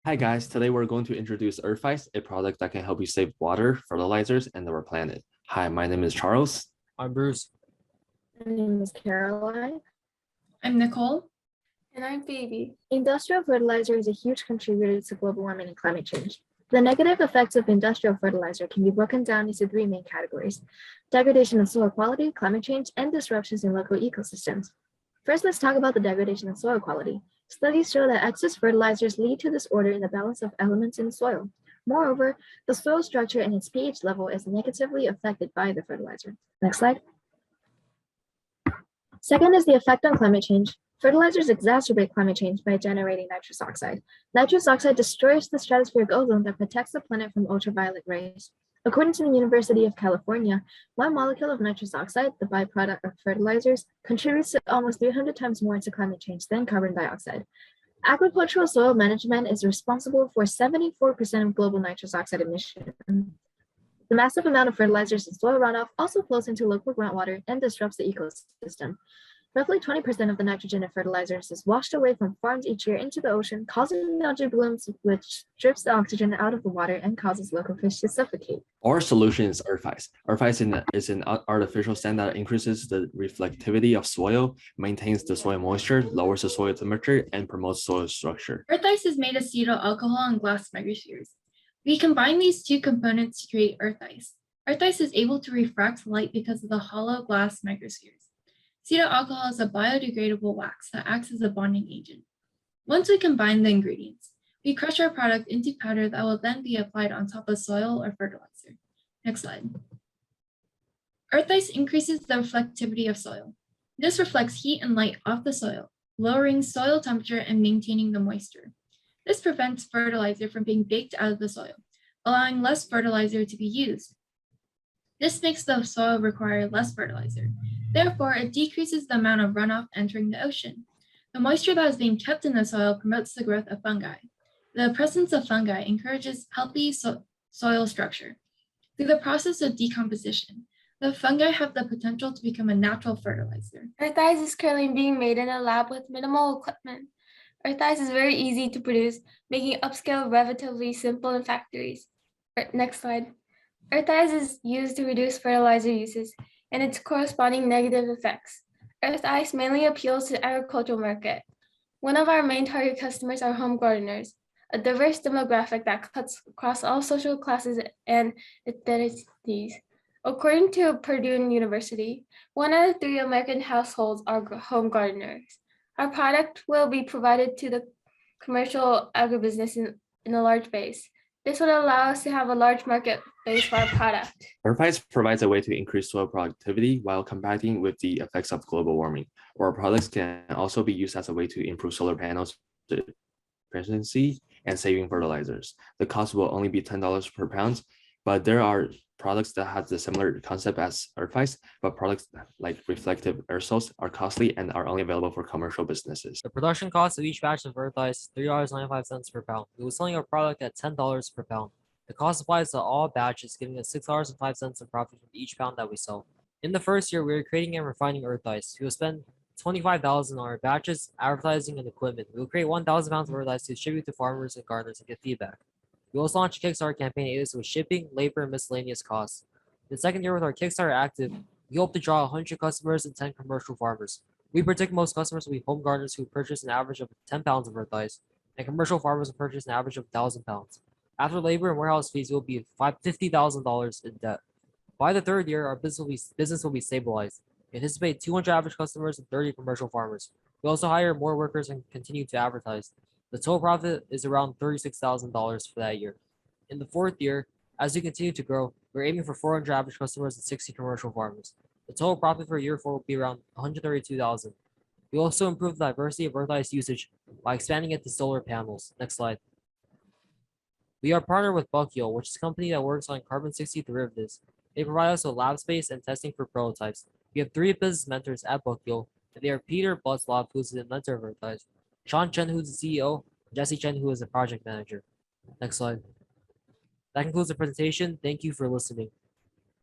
Hi guys, today we're going to introduce Earthvice, a product that can help you save water, fertilizers, and our planet. Hi, my name is Charles. I'm Bruce. My name is Caroline. I'm Nicole. And I'm Phoebe. Industrial fertilizer is a huge contributor to global warming and climate change. The negative effects of industrial fertilizer can be broken down into three main categories: degradation of soil quality, climate change, and disruptions in local ecosystems. First, let's talk about the degradation of soil quality. Studies show that excess fertilizers lead to disorder in the balance of elements in the soil. Moreover, the soil structure and its pH level is negatively affected by the fertilizer. Next slide. Second is the effect on climate change. Fertilizers exacerbate climate change by generating nitrous oxide. Nitrous oxide destroys the stratospheric ozone that protects the planet from ultraviolet rays. According to the University of California, one molecule of nitrous oxide, the byproduct of fertilizers, contributes to almost 300 times more to climate change than carbon dioxide. Agricultural soil management is responsible for 74% of global nitrous oxide emissions. The massive amount of fertilizers and soil runoff also flows into local groundwater and disrupts the ecosystem. Roughly 20% of the nitrogen in fertilizers is washed away from farms each year into the ocean, causing algae blooms, which strips the oxygen out of the water and causes local fish to suffocate. Our solution is Earthvice. Earthvice is an artificial sand that increases the reflectivity of soil, maintains the soil moisture, lowers the soil temperature, and promotes soil structure. Earth ice is made of cetyl alcohol and glass microspheres. We combine these two components to create earth ice. Earth ice is able to refract light because of the hollow glass microspheres. Cetyl alcohol is a biodegradable wax that acts as a bonding agent. Once we combine the ingredients, we crush our product into powder that will then be applied on top of soil or fertilizer. Next slide. Earth ice increases the reflectivity of soil. This reflects heat and light off the soil, lowering soil temperature and maintaining the moisture. This prevents fertilizer from being baked out of the soil, allowing less fertilizer to be used. This makes the soil require less fertilizer. Therefore, it decreases the amount of runoff entering the ocean. The moisture that is being kept in the soil promotes the growth of fungi. The presence of fungi encourages healthy soil structure. Through the process of decomposition, the fungi have the potential to become a natural fertilizer. Earth ice is currently being made in a lab with minimal equipment. Earth ice is very easy to produce, making upscale relatively simple in factories. Next slide. Earth ice is used to reduce fertilizer uses and its corresponding negative effects. Earth ice mainly appeals to the agricultural market. One of our main target customers are home gardeners, a diverse demographic that cuts across all social classes and ethnicities. According to Purdue University, 1 out of 3 American households are home gardeners. Our product will be provided to the commercial agribusiness in a large base. This would allow us to have a large market base for our product. Earthvice provides a way to increase soil productivity while combating with the effects of global warming. Our products can also be used as a way to improve solar panels efficiency and saving fertilizers. The cost will only be $10 per pound, but there are products that have the similar concept as Earthvice, but products like reflective aerosols are costly and are only available for commercial businesses. The production cost of each batch of Earth ice is $3.95 per pound. We were selling our product at $10 per pound. The cost applies to all batches, giving us $6.05 in profit from each pound that we sell. In the first year, we were creating and refining Earth ice. We will spend $25,000 on our batches, advertising, and equipment. We will create 1,000 pounds of Earth ice to distribute to farmers and gardeners and get feedback. We also launched a Kickstarter campaign aided with shipping, labor, and miscellaneous costs. In the second year with our Kickstarter active, we hope to draw 100 customers and 10 commercial farmers. We predict most customers will be home gardeners who purchase an average of 10 pounds of Earth ice, and commercial farmers will purchase an average of 1,000 pounds. After labor and warehouse fees, we will be $50,000 in debt. By the third year, our business will be stabilized. We anticipate 200 average customers and 30 commercial farmers. We also hire more workers and continue to advertise. The total profit is around $36,000 for that year. In the fourth year, as we continue to grow, we're aiming for 400 average customers and 60 commercial farmers. The total profit for year 4 will be around $132,000. We also improve the diversity of Earth ice usage by expanding it to solar panels. Next slide. We are partnered with Buckyo, which is a company that works on carbon-60 derivatives. They provide us with lab space and testing for prototypes. We have 3 business mentors at Buckyo, and they are Peter Butzlaff, who is the inventor of Earth ice, Sean Chen, who is the CEO, and Jesse Chen, who is the project manager. Next slide. That concludes the presentation. Thank you for listening.